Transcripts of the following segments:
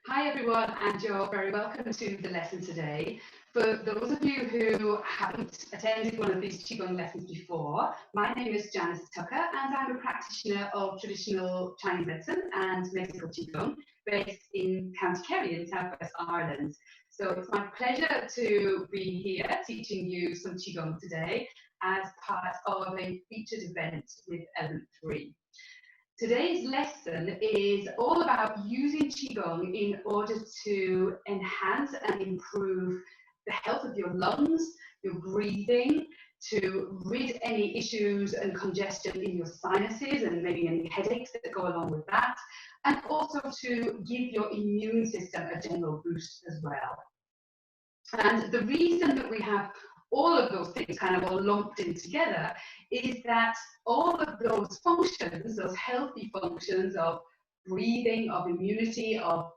Hi everyone, and you're very welcome to the lesson today. For those of you who haven't attended one of these Qigong lessons before, my name is Janice Tucker and I'm a practitioner of traditional Chinese medicine and medical Qigong based in County Kerry in South West Ireland. So it's my pleasure to be here teaching you some Qigong today as part of a featured event with Element 3. Today's lesson is all about using Qigong in order to enhance and improve the health of your lungs, your breathing, to rid any issues and congestion in your sinuses and maybe any headaches that go along with that, and also to give your immune system a general boost as well. And the reason that we have all of those things kind of all lumped in together is that all of those functions, those healthy functions of breathing, of immunity, of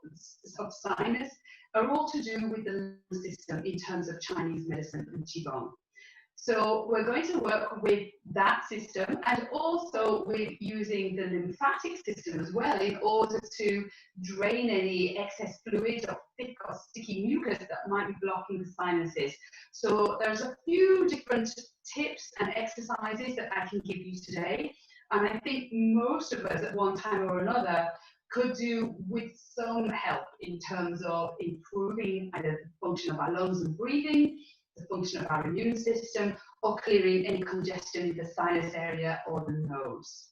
sinus, are all to do with the lung system in terms of Chinese medicine and Qigong. So we're going to work with that system and also with using the lymphatic system as well in order to drain any excess fluid or thick or sticky mucus that might be blocking the sinuses. So there's a few different tips and exercises that I can give you today. And I think most of us at one time or another could do with some help in terms of improving either the function of our lungs and breathing, the function of our immune system, or clearing any congestion in the sinus area or the nose.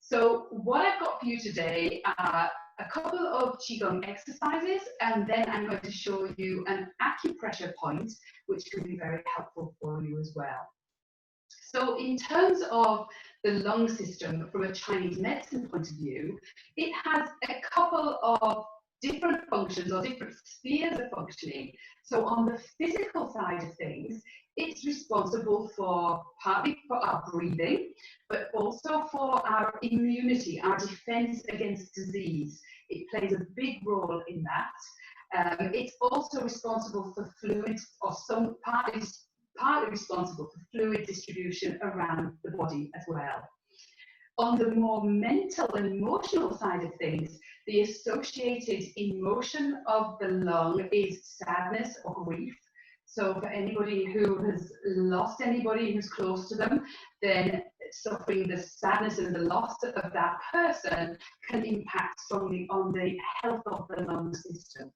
So what I've got for you today are a couple of Qigong exercises, and then I'm going to show you an acupressure point, which can be very helpful for you as well. So in terms of the lung system from a Chinese medicine point of view, it has a couple of different functions or different spheres of functioning. So on the physical side of things, it's responsible for partly for our breathing, but also for our immunity, our defense against disease. It plays a big role in that. It's also responsible for fluids, or some partly responsible for fluid distribution around the body as well. On the more mental and emotional side of things, the associated emotion of the lung is sadness or grief. So for anybody who has lost anybody who's close to them, then suffering the sadness and the loss of that person can impact strongly on the health of the lung system.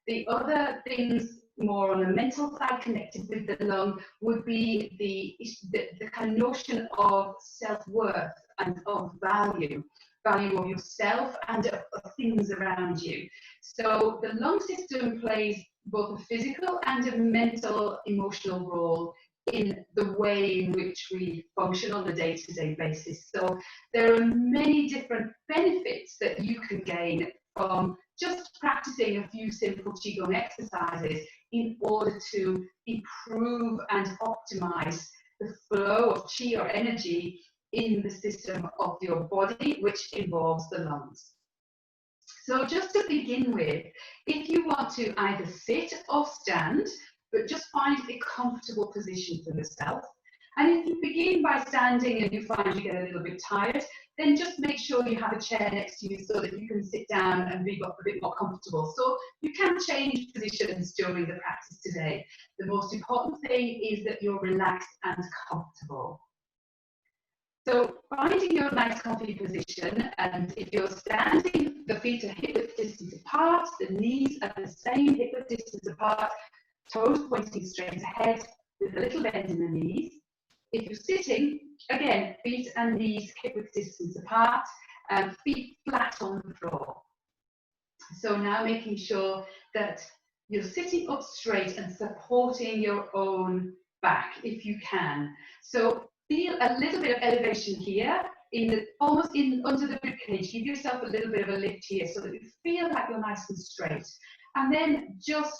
The other things more on the mental side connected with the lung would be the kind of notion of self-worth and of value of yourself and of things around you. So the lung system plays both a physical and a mental, emotional role in the way in which we function on a day-to-day basis. So there are many different benefits that you can gain from just practicing a few simple Qigong exercises in order to improve and optimize the flow of Qi or energy in the system of your body, which involves the lungs. So just to begin with, if you want to either sit or stand, but just find a comfortable position for yourself. And if you begin by standing and you find you get a little bit tired, then just make sure you have a chair next to you so that you can sit down and be a bit more comfortable. So you can change positions during the practice today. The most important thing is that you're relaxed and comfortable. So finding your nice comfy position, and if you're standing, the feet are hip-width distance apart, the knees are the same hip-width distance apart, toes pointing straight ahead with a little bend in the knees. If you're sitting, again, feet and knees hip-width distance apart, and feet flat on the floor. So now making sure that you're sitting up straight and supporting your own back if you can. So feel a little bit of elevation here, almost under the ribcage. Give yourself a little bit of a lift here so that you feel like you're nice and straight. And then just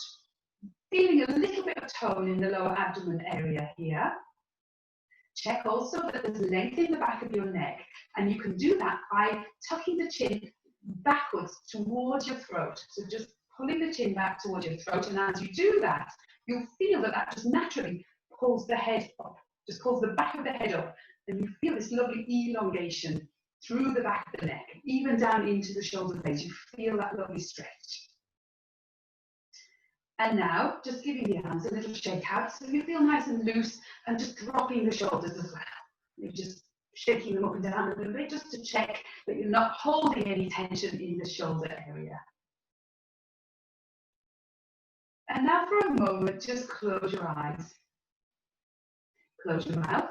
feeling a little bit of tone in the lower abdomen area here. Check also that there's length in the back of your neck, and you can do that by tucking the chin backwards towards your throat. So just pulling the chin back towards your throat, and as you do that, you'll feel that just naturally pulls the head up, just pulls the back of the head up, and you feel this lovely elongation through the back of the neck, even down into the shoulder blades. You feel that lovely stretch. And now, just giving the arms a little shake out so you feel nice and loose, and just dropping the shoulders as well. Maybe just shaking them up and down a little bit just to check that you're not holding any tension in the shoulder area. And now for a moment, just close your eyes. Close your mouth.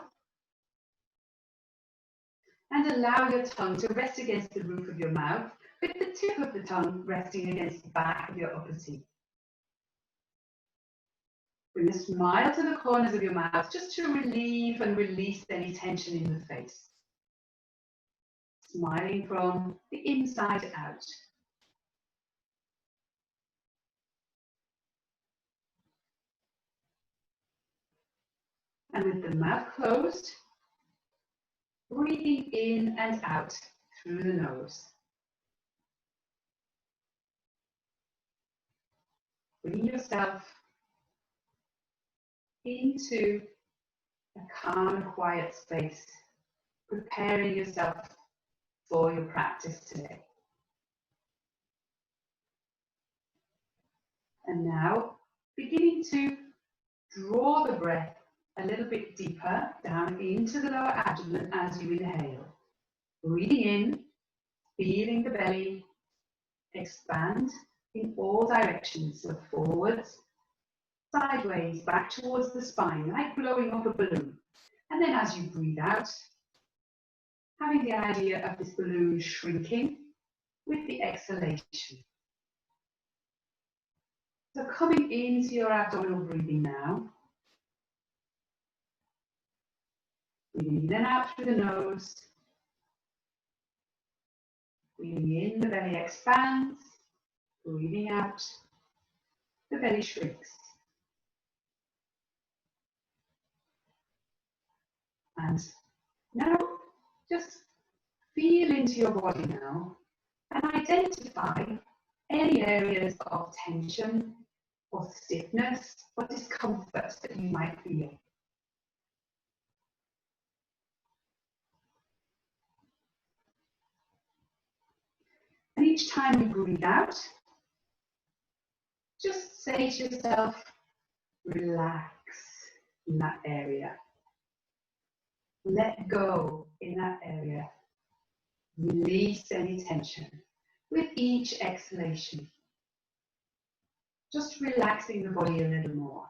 And allow your tongue to rest against the roof of your mouth, with the tip of the tongue resting against the back of your upper teeth. Bring a smile to the corners of your mouth just to relieve and release any tension in the face. Smiling from the inside out. And with the mouth closed, breathing in and out through the nose. Bring yourself into a calm and quiet space, preparing yourself for your practice today. And now, beginning to draw the breath a little bit deeper down into the lower abdomen as you inhale. Breathing in, feeling the belly expand in all directions, so forwards, sideways, back towards the spine, like blowing up a balloon. And then as you breathe out, having the idea of this balloon shrinking with the exhalation. So coming into your abdominal breathing now. Breathing in and out through the nose. Breathing in, the belly expands. Breathing out, the belly shrinks. And now just feel into your body now and identify any areas of tension or stiffness or discomfort that you might feel. And each time you breathe out, just say to yourself, relax in that area. Let go in that area. Release any tension with each exhalation. Just relaxing the body a little more.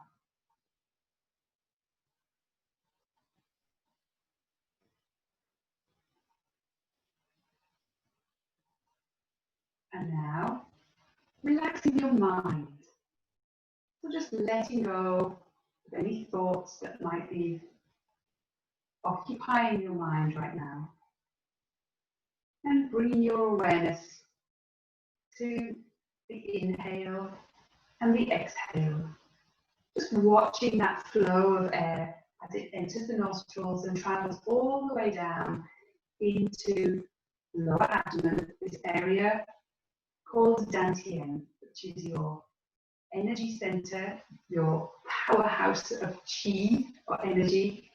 And now, relaxing your mind. So just letting go of any thoughts that might be occupying your mind right now. And bringing your awareness to the inhale and the exhale. Just watching that flow of air as it enters the nostrils and travels all the way down into the lower abdomen, this area called Dantian, which is your energy center, your powerhouse of qi or energy,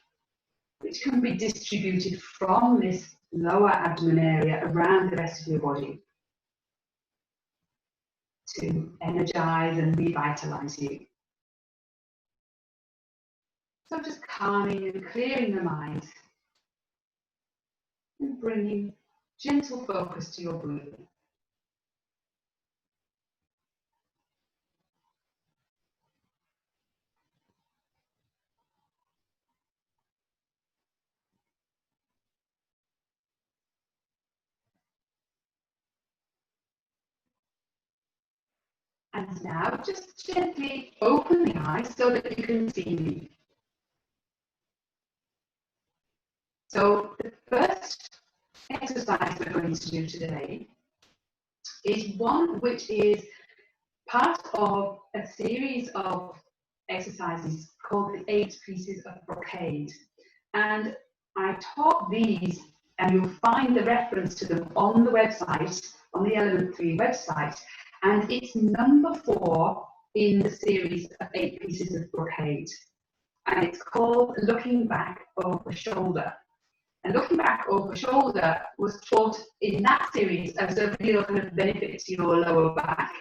which can be distributed from this lower abdomen area around the rest of your body to energize and revitalize you. So just calming and clearing the mind and bringing gentle focus to your breathing. And now just gently open the eyes so that you can see me. So the first exercise we're going to do today is one which is part of a series of exercises called the 8 pieces of brocade. And I taught these, and you'll find the reference to them on the website, on the Element 3 website. And it's number 4 in the series of 8 pieces of brocade. And it's called Looking Back Over Shoulder. And looking back over shoulder was taught in that series as a real kind of benefit to your lower back.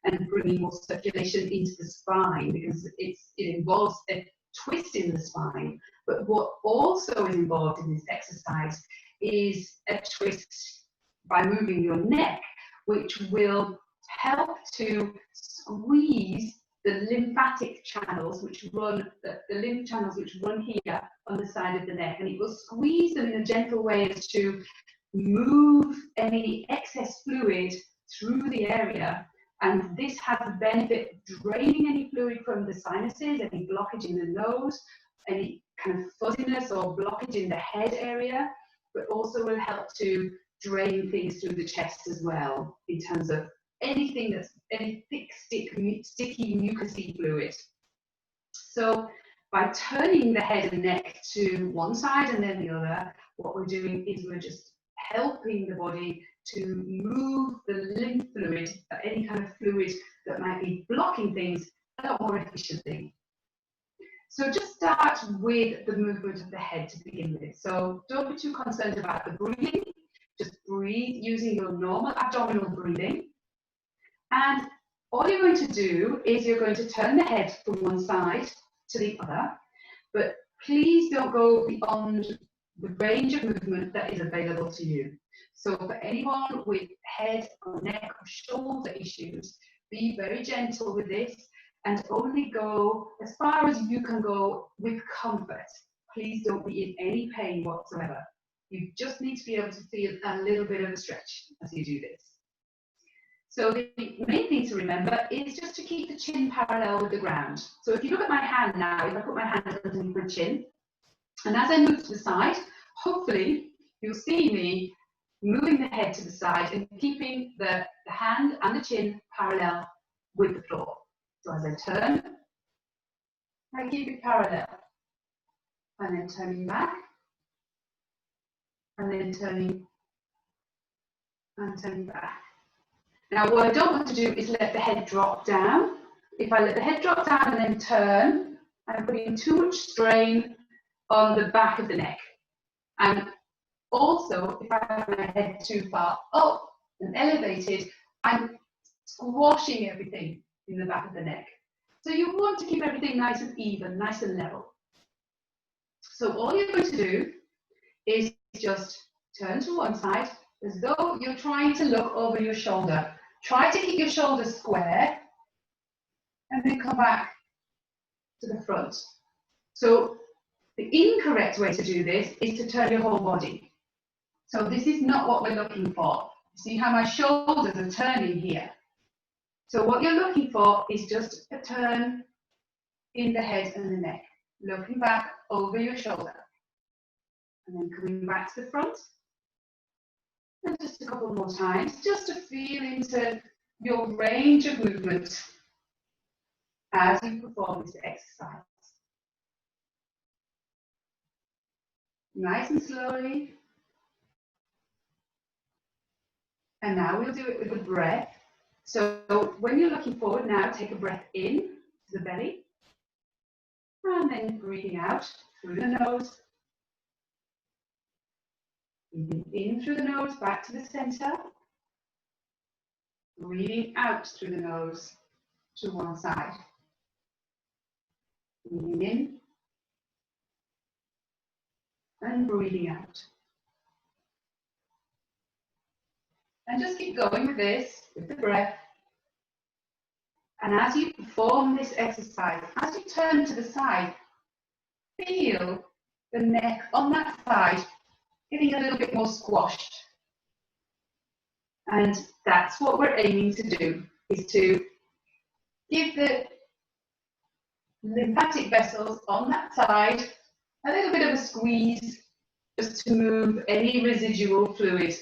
and bringing more circulation into the spine, because it involves a twist in the spine. But what also is involved in this exercise is a twist by moving your neck, which will help to squeeze the lymphatic channels which run, the lymph channels which run here on the side of the neck, and it will squeeze them in a gentle way as to move any excess fluid through the area. And this has the benefit of draining any fluid from the sinuses, any blockage in the nose, any kind of fuzziness or blockage in the head area, but also will help to drain things through the chest as well, in terms of anything that's any thick, sticky, mucousy fluid. So by turning the head and neck to one side and then the other, what we're doing is we're just helping the body to move the lymph fluid, any kind of fluid that might be blocking things, a lot more efficiently. So just start with the movement of the head to begin with. So don't be too concerned about the breathing. Just breathe using your normal abdominal breathing. And all you're going to do is you're going to turn the head from one side to the other, but please don't go beyond the range of movement that is available to you. So for anyone with head or neck or shoulder issues, be very gentle with this and only go as far as you can go with comfort. Please don't be in any pain whatsoever. You just need to be able to feel a little bit of a stretch as you do this. So the main thing to remember is just to keep the chin parallel with the ground. So if you look at my hand now, if I put my hand underneath my chin, and as I move to the side, hopefully you'll see me moving the head to the side and keeping the hand and the chin parallel with the floor. So as I turn, I keep it parallel, and then turning back, and then turning and turning back. Now what I don't want to do is let the head drop down. If I let the head drop down and then turn, I'm putting too much strain on the back of the neck. And also, if I have my head too far up and elevated, I'm squashing everything in the back of the neck. So you want to keep everything nice and even, nice and level. So all you're going to do is just turn to one side as though you're trying to look over your shoulder. Try to keep your shoulders square and then come back to the front. So the incorrect way to do this is to turn your whole body. So this is not what we're looking for. See how my shoulders are turning here. So what you're looking for is just a turn in the head and the neck, looking back over your shoulder. And then coming back to the front. And just a couple more times, just to feel into your range of movement as you perform this exercise. Nice and slowly. And now we'll do it with the breath. So when you're looking forward now, take a breath in to the belly. And then breathing out through the nose. Breathing in through the nose, back to the center. Breathing out through the nose to one side. Breathing in. And breathing out. And just keep going with this, with the breath. And as you perform this exercise, as you turn to the side, feel the neck on that side getting a little bit more squashed. And that's what we're aiming to do, is to give the lymphatic vessels on that side a little bit of a squeeze, just to move any residual fluid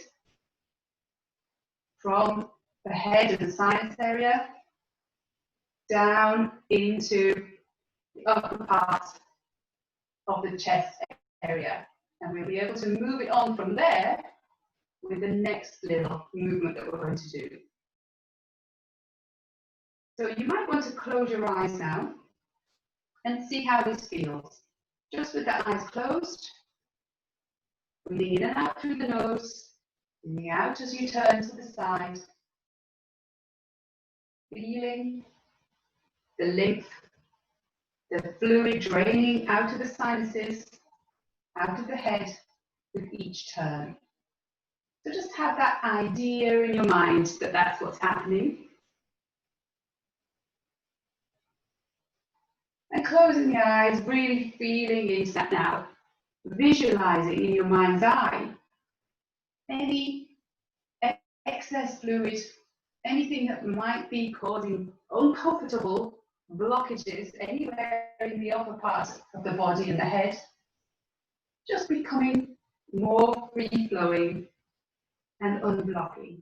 from the head and the sinus area down into the upper part of the chest area. And we'll be able to move it on from there with the next little movement that we're going to do. So you might want to close your eyes now and see how this feels. Just with the eyes closed, breathing in and out through the nose, breathing out as you turn to the side. feeling the lymph, the fluid draining out of the sinuses, out of the head with each turn. So just have that idea in your mind that that's what's happening. And closing the eyes, really feeling into that now. Visualizing in your mind's eye any excess fluid, anything that might be causing uncomfortable blockages anywhere in the upper part of the body and the head, just becoming more free-flowing and unblocking.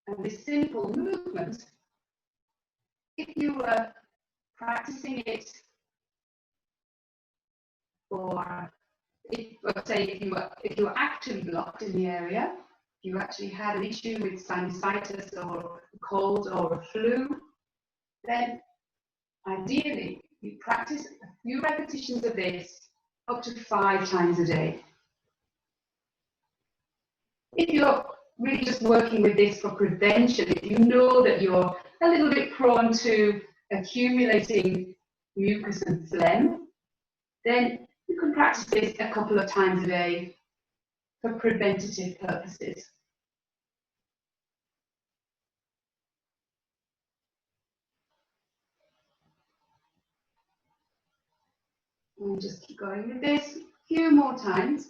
And this simple movement, if you were practicing it for, if you were actually blocked in the area, if you actually had an issue with sinusitis or a cold or a flu, then ideally you practice a few repetitions of this up to 5 times a day. If you're really just working with this for prevention, if you know that you're a little bit prone to accumulating mucus and phlegm, then you can practice this a couple of times a day for preventative purposes. And just keep going with this a few more times.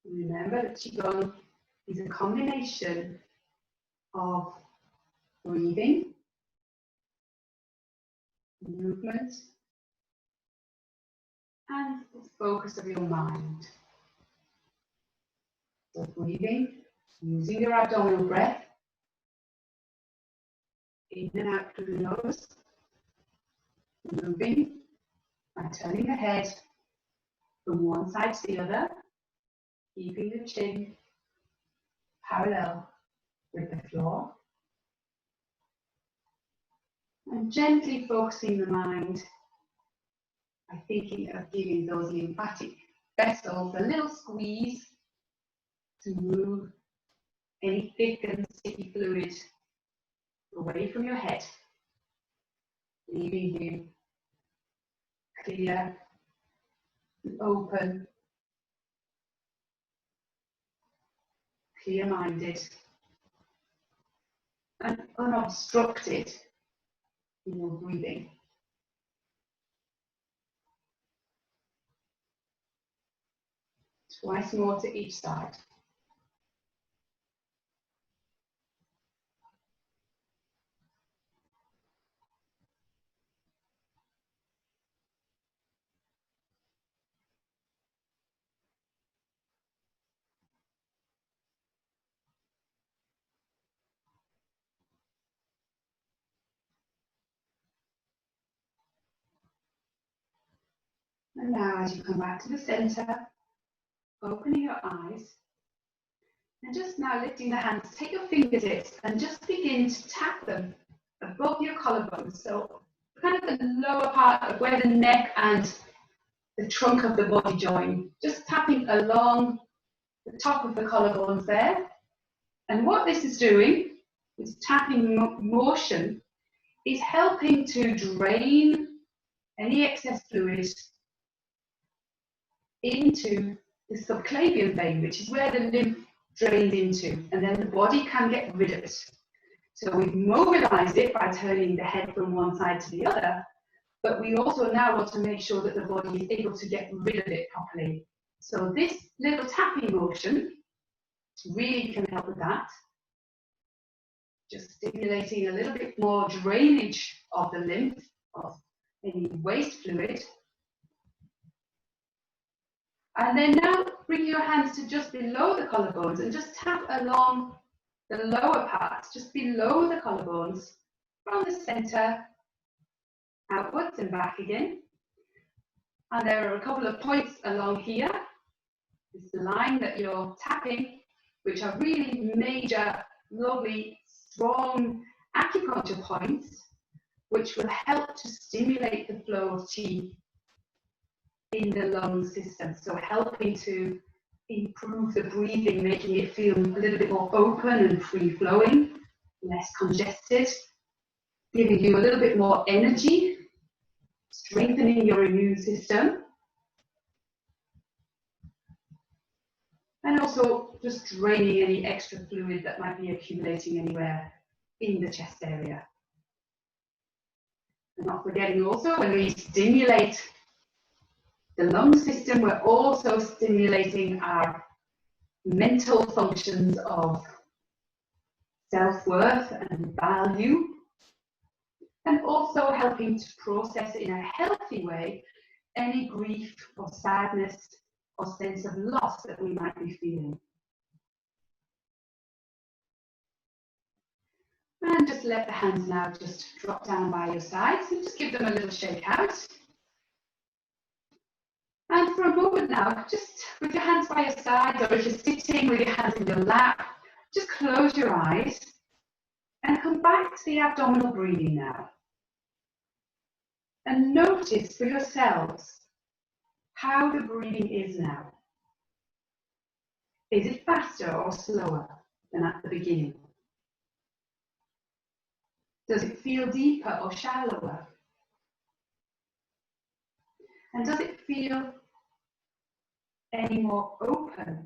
Remember that Qigong is a combination of breathing, movement, and the focus of your mind. So breathing, using your abdominal breath, in and out through the nose, moving by turning the head from one side to the other, keeping the chin parallel with the floor, and gently focusing the mind by thinking of giving those lymphatic vessels a little squeeze to move any thick and sticky fluid away from your head, leaving you clear and open, clear-minded, and unobstructed in your breathing. Twice more to each side. And now as you come back to the center, opening your eyes, and just now lifting the hands, take your fingertips and just begin to tap them above your collarbones. So kind of the lower part of where the neck and the trunk of the body join, just tapping along the top of the collarbones there. And what this is doing, this tapping motion, is helping to drain any excess fluid into the subclavian vein, which is where the lymph drains into, and then the body can get rid of it. So we've mobilized it by turning the head from one side to the other, but we also now want to make sure that the body is able to get rid of it properly. So this little tapping motion really can help with that. Just stimulating a little bit more drainage of the lymph, of any waste fluid. And then now bring your hands to just below the collarbones and just tap along the lower parts, just below the collarbones, from the center, outwards and back again. And there are a couple of points along here, this line that you're tapping, which are really major, lovely, strong acupuncture points, which will help to stimulate the flow of qi in the lung system. So helping to improve the breathing, making it feel a little bit more open and free-flowing, less congested, giving you a little bit more energy, strengthening your immune system, and also just draining any extra fluid that might be accumulating anywhere in the chest area. And not forgetting also, when we stimulate the lung system, we're also stimulating our mental functions of self-worth and value, and also helping to process in a healthy way any grief or sadness or sense of loss that we might be feeling. And just let the hands now just drop down by your sides and just give them a little shake out. And for a moment now, just with your hands by your sides, or if you're sitting with your hands in your lap, just close your eyes and come back to the abdominal breathing now. And notice for yourselves how the breathing is now. Is it faster or slower than at the beginning? Does it feel deeper or shallower? And does it feel any more open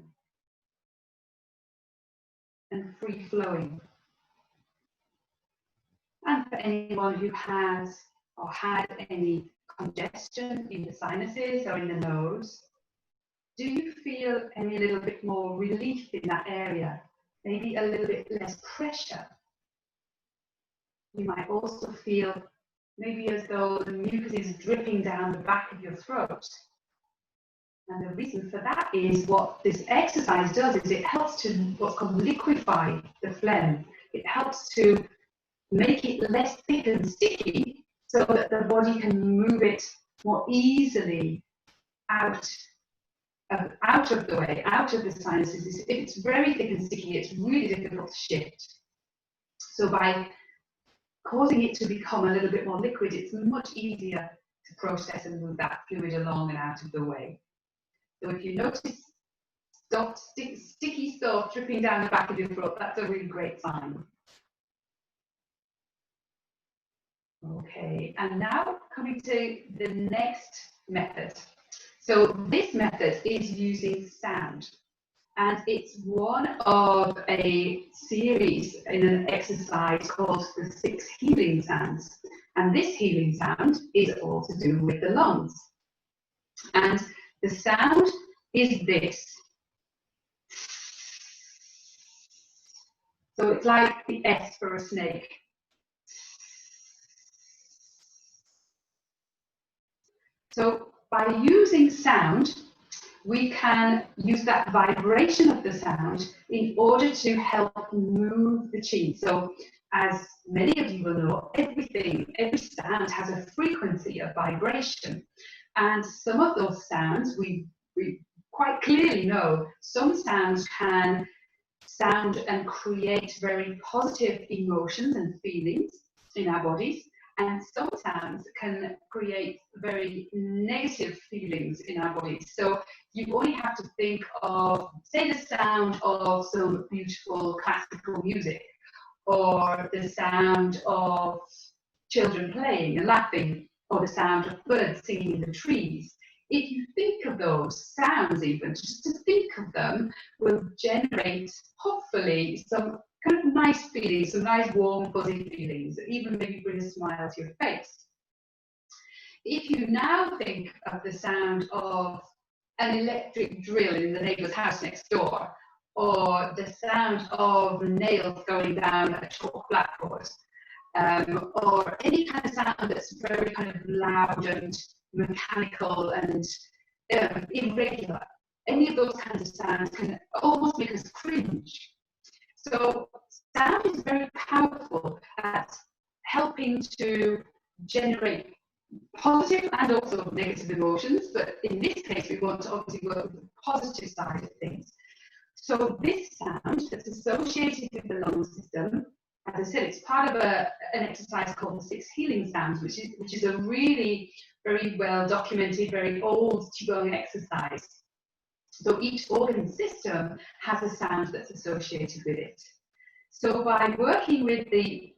and free-flowing? And for anyone who has or had any congestion in the sinuses or in the nose, do you feel any little bit more relief in that area? Maybe a little bit less pressure? You might also feel maybe as though the mucus is dripping down the back of your throat. And the reason for that is what this exercise does is it helps to what's called liquefy the phlegm. It helps to make it less thick and sticky so that the body can move it more easily out of the way, out of the sinuses. If it's very thick and sticky, it's really difficult to shift. So by causing it to become a little bit more liquid, it's much easier to process and move that fluid along and out of the way. So if you notice sticky stuff dripping down the back of your throat, that's a really great sign. Okay, and now coming to the next method. So this method is using sound, and it's one of a series in an exercise called the 6 healing sounds. And this healing sound is all to do with the lungs. And the sound is this. So it's like the S for a snake. So by using sound, we can use that vibration of the sound in order to help move the qi. So as many of you will know, every sound has a frequency of vibration. And some of those sounds, we quite clearly know, some sounds can sound and create very positive emotions and feelings in our bodies. And some sounds can create very negative feelings in our bodies. So you only have to think of, say, the sound of some beautiful classical music, or the sound of children playing and laughing, or the sound of birds singing in the trees. If you think of those sounds, even just to think of them, will generate, hopefully, some kind of nice feelings, some nice warm, fuzzy feelings, even maybe bring a smile to your face. If you now think of the sound of an electric drill in the neighbour's house next door, or the sound of nails going down a chalk blackboard, or any kind of sound that's very kind of loud and mechanical and irregular, any of those kinds of sounds can almost make us cringe. So sound is very powerful at helping to generate positive and also negative emotions, but in this case we want to obviously work with the positive side of things. So this sound that's associated with the lung system, as as I said, it's part of an exercise called the 6 healing sounds, which is a really very well documented, very old Qigong exercise. So each organ system has a sound that's associated with it. So by working with the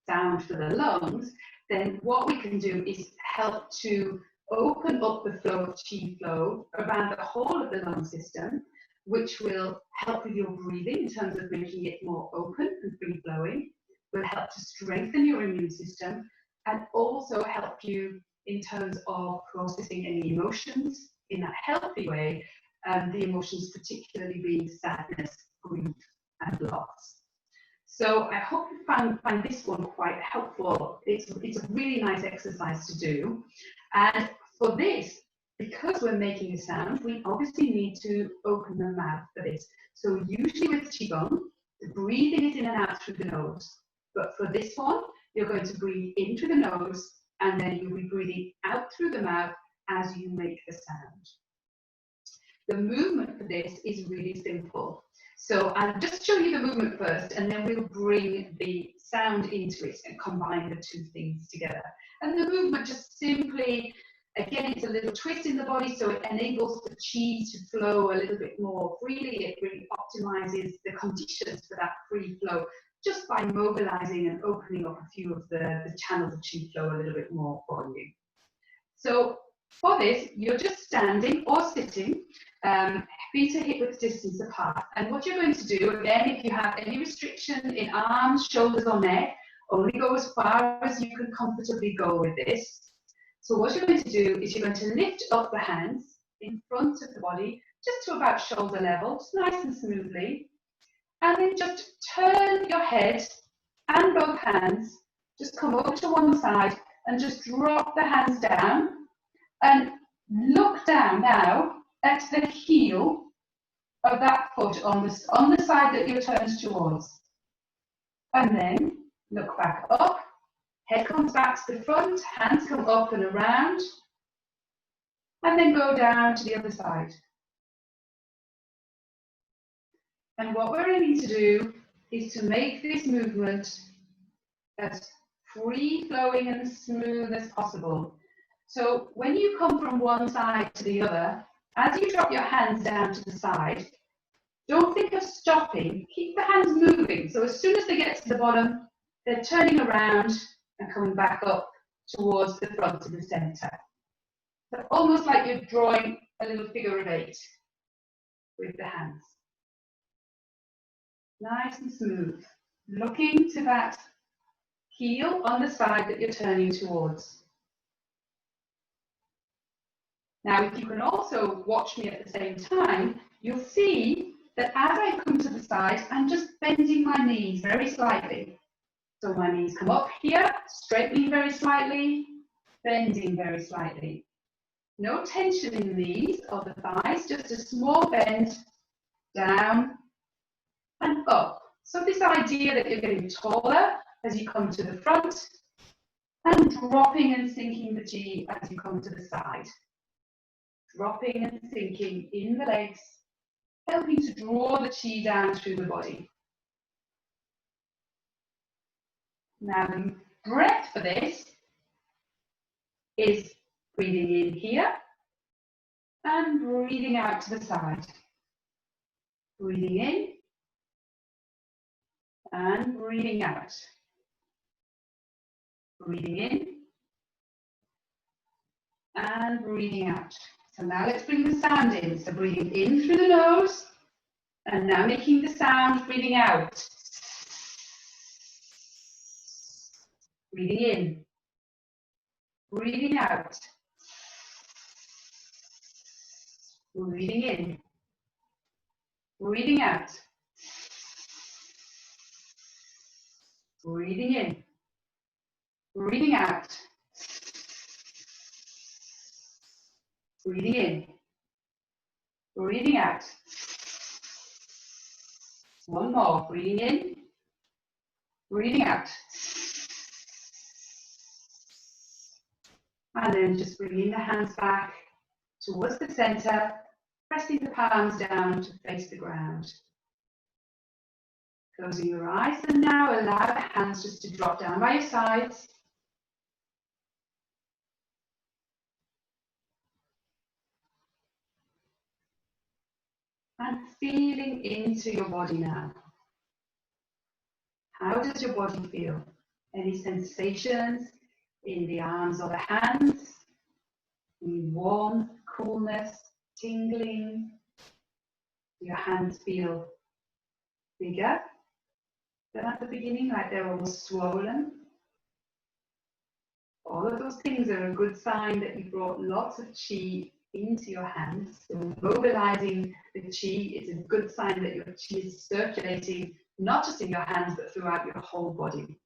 sound for the lungs, then what we can do is help to open up the flow of qi flow around the whole of the lung system, which will help with your breathing in terms of making it more open and free flowing, will help to strengthen your immune system, and also help you in terms of processing any emotions in a healthy way, the emotions particularly being sadness, grief, and loss. So I hope you find this one quite helpful. It's a really nice exercise to do. And for this, because we're making a sound, we obviously need to open the mouth for this. So usually with Qigong, the breathing is in and out through the nose. But for this one, you're going to breathe in through the nose, and then you'll be breathing out through the mouth as you make the sound. The movement for this is really simple. So I'll just show you the movement first, and then we'll bring the sound into it and combine the two things together. And the movement just simply, again, it's a little twist in the body, so it enables the qi to flow a little bit more freely. It really optimizes the conditions for that free flow just by mobilizing and opening up a few of the channels of qi flow a little bit more for you. So for this, you're just standing or sitting, feet are hip width distance apart. And what you're going to do, again, if you have any restriction in arms, shoulders, or neck, only go as far as you can comfortably go with this. So what you're going to do is you're going to lift up the hands in front of the body, just to about shoulder level, just nice and smoothly. And then just turn your head and both hands, just come over to one side and just drop the hands down. And look down now at the heel of that foot on the side that you're turned towards. And then look back up, head comes back to the front, hands come up and around, and then go down to the other side. And what we're aiming to do is to make this movement as free flowing and smooth as possible. So when you come from one side to the other, as you drop your hands down to the side, don't think of stopping. Keep the hands moving. So as soon as they get to the bottom, they're turning around and coming back up towards the front of the center. So almost like you're drawing a little figure of 8 with the hands. Nice and smooth. Looking to that heel on the side that you're turning towards. Now, if you can also watch me at the same time, you'll see that as I come to the side, I'm just bending my knees very slightly. So my knees come up here, straightening very slightly, bending very slightly. No tension in the knees or the thighs, just a small bend down and up. So this idea that you're getting taller as you come to the front and dropping and sinking the qi as you come to the side. Dropping and sinking in the legs, helping to draw the qi down through the body. Now the breath for this is breathing in here and breathing out to the side. Breathing in and breathing out. Breathing in and breathing out. So now let's bring the sound in. So breathing in through the nose, and now making the sound, breathing out. Breathing in, breathing out. Breathing in, breathing out. Breathing in, breathing out. Breathing in, breathing out. One more, breathing in, breathing out. And then just bringing the hands back towards the center, pressing the palms down to face the ground. Closing your eyes, and now allow the hands just to drop down by your sides. And feeling into your body now. How does your body feel? Any sensations in the arms or the hands? Any warmth, coolness, tingling? Do your hands feel bigger than at the beginning, like they're almost swollen? All of those things are a good sign that you brought lots of qi into your hands. So mobilizing the qi is a good sign that your qi is circulating, not just in your hands, but throughout your whole body.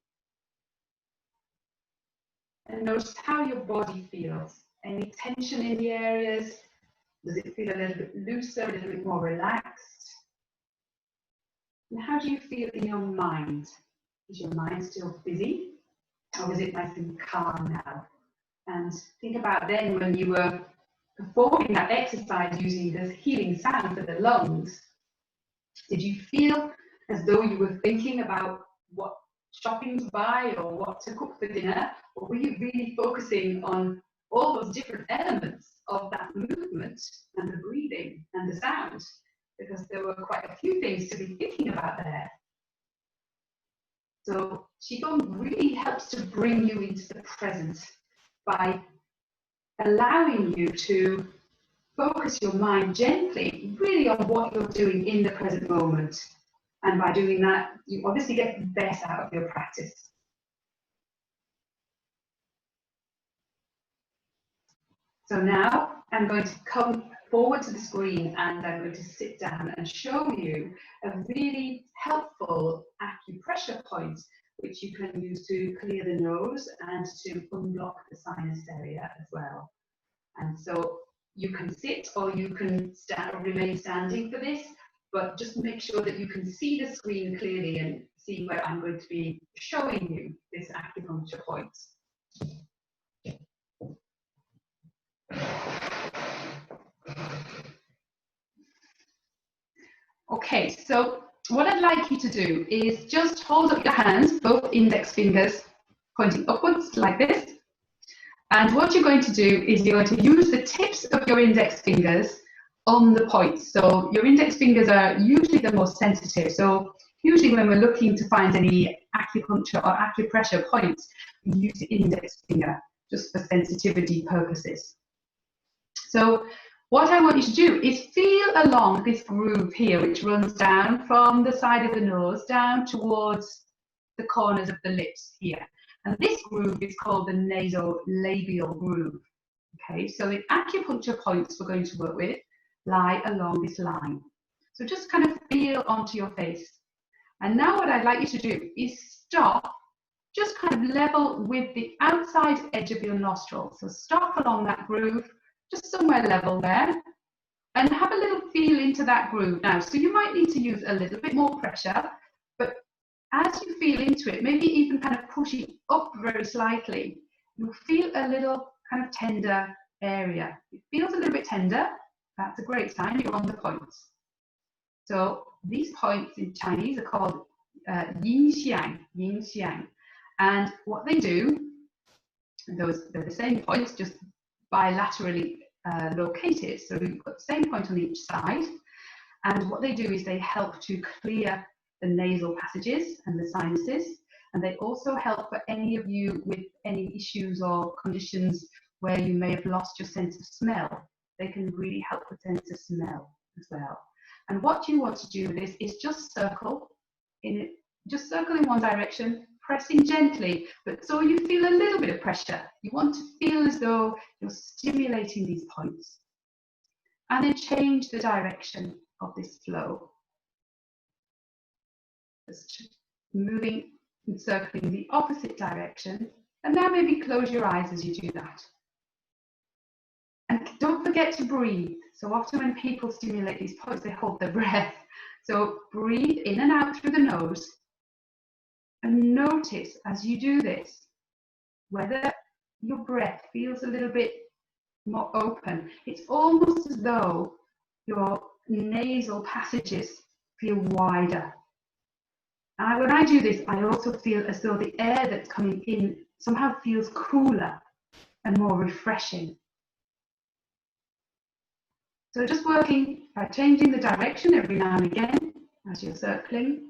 And notice how your body feels. Any tension in the areas? Does it feel a little bit looser, a little bit more relaxed? And how do you feel in your mind? Is your mind still busy? Or is it nice and calm now? And think about then when you were performing that exercise using this healing sound for the lungs. Did you feel as though you were thinking about what shopping to buy or what to cook for dinner? Or were you really focusing on all those different elements of that movement and the breathing and the sound? Because there were quite a few things to be thinking about there. So Qigong really helps to bring you into the present by allowing you to focus your mind gently, really on what you're doing in the present moment. And by doing that, you obviously get the best out of your practice. So now I'm going to come forward to the screen and I'm going to sit down and show you a really helpful acupressure point which you can use to clear the nose and to unblock the sinus area as well. And so you can sit or you can stand or remain standing for this, but just make sure that you can see the screen clearly and see where I'm going to be showing you this acupuncture point. Okay, so what I'd like you to do is just hold up your hands, both index fingers pointing upwards like this. And what you're going to do is you're going to use the tips of your index fingers on the points. So your index fingers are usually the most sensitive. So usually when we're looking to find any acupuncture or acupressure points, we use the index finger just for sensitivity purposes. So what I want you to do is feel along this groove here, which runs down from the side of the nose down towards the corners of the lips here. And this groove is called the nasolabial groove. Okay, so the acupuncture points we're going to work with lie along this line. So just kind of feel onto your face. And now what I'd like you to do is stop, just kind of level with the outside edge of your nostril. So stop along that groove, just somewhere level there, and have a little feel into that groove now. So you might need to use a little bit more pressure, but as you feel into it, maybe even kind of pushing up very slightly, you'll feel a little kind of tender area. It feels a little bit tender. That's a great sign you're on the points. So these points in Chinese are called yin xiang. And what they do, they're the same points, just bilaterally located. So you've got the same point on each side. And what they do is they help to clear the nasal passages and the sinuses. And they also help for any of you with any issues or conditions where you may have lost your sense of smell. They can really help with sense of smell as well. And what you want to do with this is just circle in one direction, pressing gently, but so you feel a little bit of pressure. You want to feel as though you're stimulating these points. And then change the direction of this flow. Just moving and circling the opposite direction. And now maybe close your eyes as you do that. And don't forget to breathe. So often when people stimulate these points, they hold their breath. So breathe in and out through the nose. And notice as you do this, whether your breath feels a little bit more open. It's almost as though your nasal passages feel wider. When I do this, I also feel as though the air that's coming in somehow feels cooler and more refreshing. So just working by changing the direction every now and again as you're circling.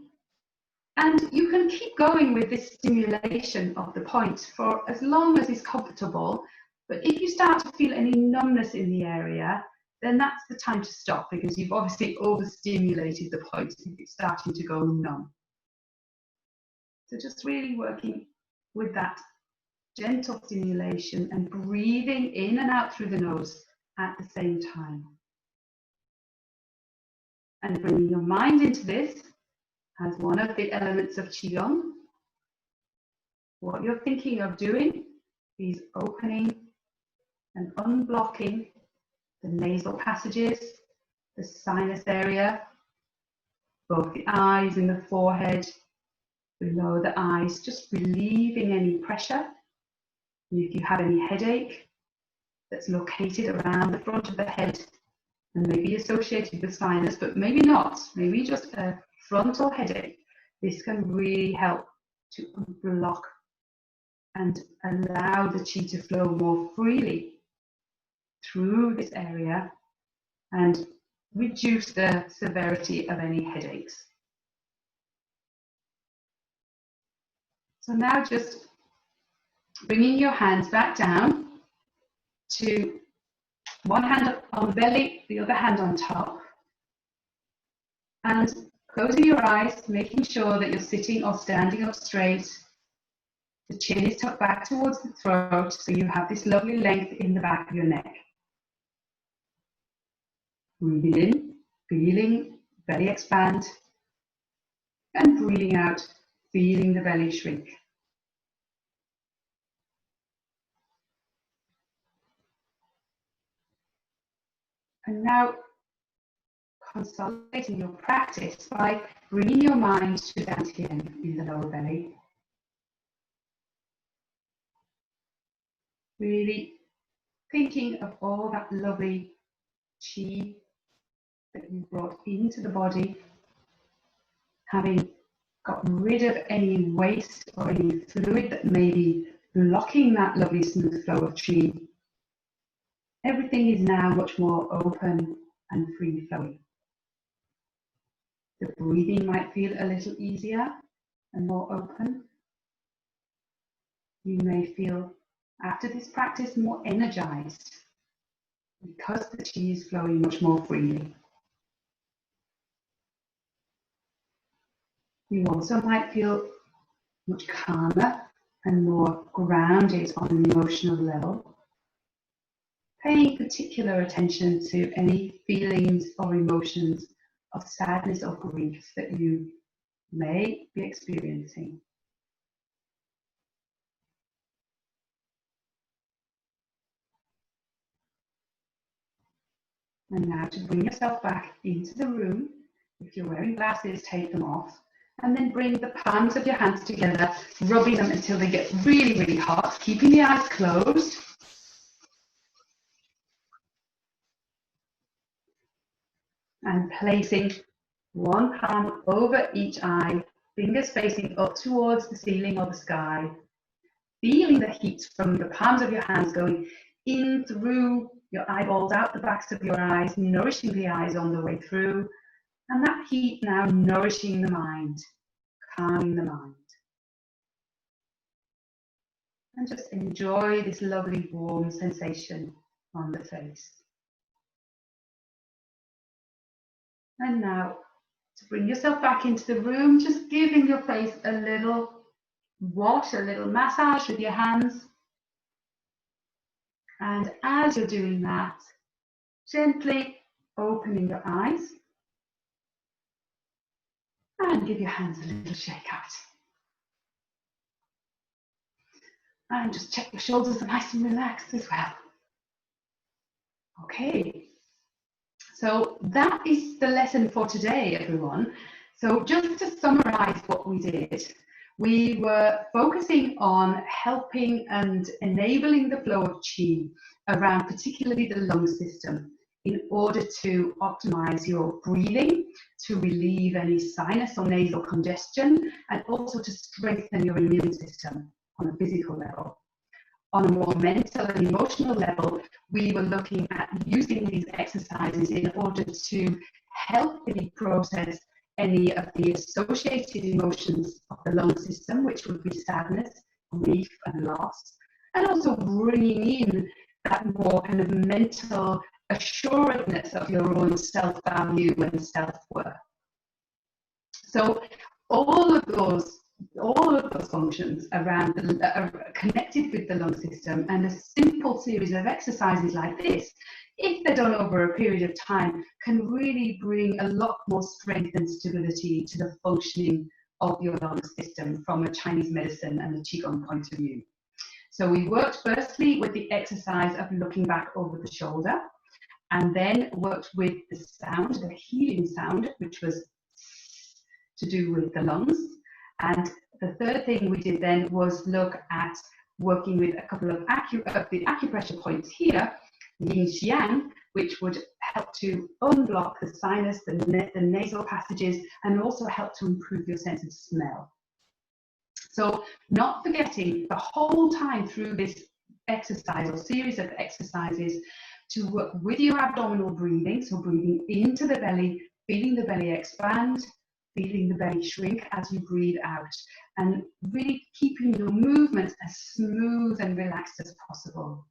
And you can keep going with this stimulation of the point for as long as is comfortable. But if you start to feel any numbness in the area, then that's the time to stop, because you've obviously overstimulated the point if it's starting to go numb. So just really working with that gentle stimulation and breathing in and out through the nose at the same time. And bringing your mind into this as one of the elements of Qigong. What you're thinking of doing is opening and unblocking the nasal passages, the sinus area, both the eyes and the forehead, below the eyes, just relieving any pressure. If you have any headache that's located around the front of the head and maybe associated with sinus, but maybe not, maybe just a frontal headache, this can really help to unblock and allow the qi to flow more freely through this area and reduce the severity of any headaches. So now just bringing your hands back down to one hand on the belly, the other hand on top, and closing your eyes, making sure that you're sitting or standing up straight. The chin is tucked back towards the throat, so you have this lovely length in the back of your neck. Breathing in, feeling belly expand, and breathing out, feeling the belly shrink. And now consolidating your practice by bringing your mind to Dantian in the lower belly. Really thinking of all that lovely qi that you brought into the body, having got rid of any waste or any fluid that may be blocking that lovely smooth flow of qi. Everything is now much more open and free flowing. The breathing might feel a little easier and more open. You may feel after this practice more energized because the qi is flowing much more freely. You also might feel much calmer and more grounded on an emotional level, paying particular attention to any feelings or emotions of sadness or grief that you may be experiencing. And now to bring yourself back into the room. If you're wearing glasses, take them off. And then bring the palms of your hands together, rubbing them until they get really, really hot, keeping the eyes closed. And placing one palm over each eye, fingers facing up towards the ceiling or the sky. Feeling the heat from the palms of your hands going in through your eyeballs, out the backs of your eyes, nourishing the eyes on the way through. And that heat now nourishing the mind, calming the mind. And just enjoy this lovely warm sensation on the face. And now, to bring yourself back into the room, just giving your face a little wash, a little massage with your hands. And as you're doing that, gently opening your eyes and give your hands a little shake out. And just check your shoulders are nice and relaxed as well. Okay, so that is the lesson for today, everyone. So just to summarize what we did, we were focusing on helping and enabling the flow of qi around particularly the lung system, in order to optimize your breathing, to relieve any sinus or nasal congestion, and also to strengthen your immune system on a physical level. On a more mental and emotional level, we were looking at using these exercises in order to healthily process any of the associated emotions of the lung system, which would be sadness, grief, and loss, and also bringing in that more kind of mental assuredness of your own self-value and self-worth. So all of those functions around are connected with the lung system, and a simple series of exercises like this, if they're done over a period of time, can really bring a lot more strength and stability to the functioning of your lung system from a Chinese medicine and a Qigong point of view. So we worked firstly with the exercise of looking back over the shoulder, and then worked with the sound, the healing sound, which was to do with the lungs. And the third thing we did then was look at working with a couple of the acupressure points here, yin xiang, which would help to unblock the sinus, the nasal passages, and also help to improve your sense of smell. So not forgetting the whole time through this exercise or series of exercises to work with your abdominal breathing, so breathing into the belly, feeling the belly expand, feeling the belly shrink as you breathe out, and really keeping your movements as smooth and relaxed as possible.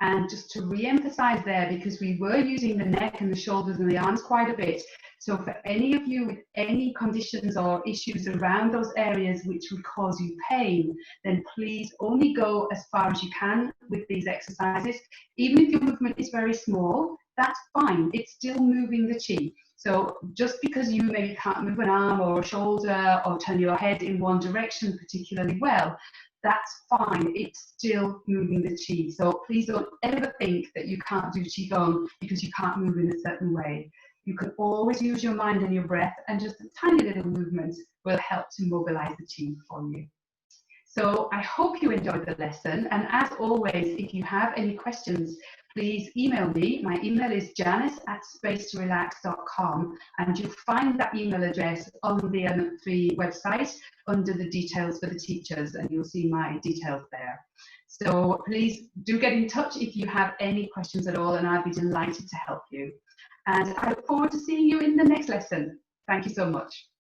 And just to re-emphasize there, because we were using the neck and the shoulders and the arms quite a bit, so for any of you with any conditions or issues around those areas which would cause you pain, then please only go as far as you can with these exercises. Even if your movement is very small, that's fine, it's still moving the qi. So just because you maybe can't move an arm or a shoulder or turn your head in one direction particularly well, that's fine, it's still moving the qi. So please don't ever think that you can't do qigong because you can't move in a certain way. You can always use your mind and your breath, and just a tiny little movement will help to mobilize the qi for you. So I hope you enjoyed the lesson, and as always, if you have any questions, please email me. My email is janice@spacetorelax.com, and you'll find that email address on the Element3 website under the details for the teachers, and you'll see my details there. So please do get in touch if you have any questions at all, and I'll be delighted to help you. And I look forward to seeing you in the next lesson. Thank you so much.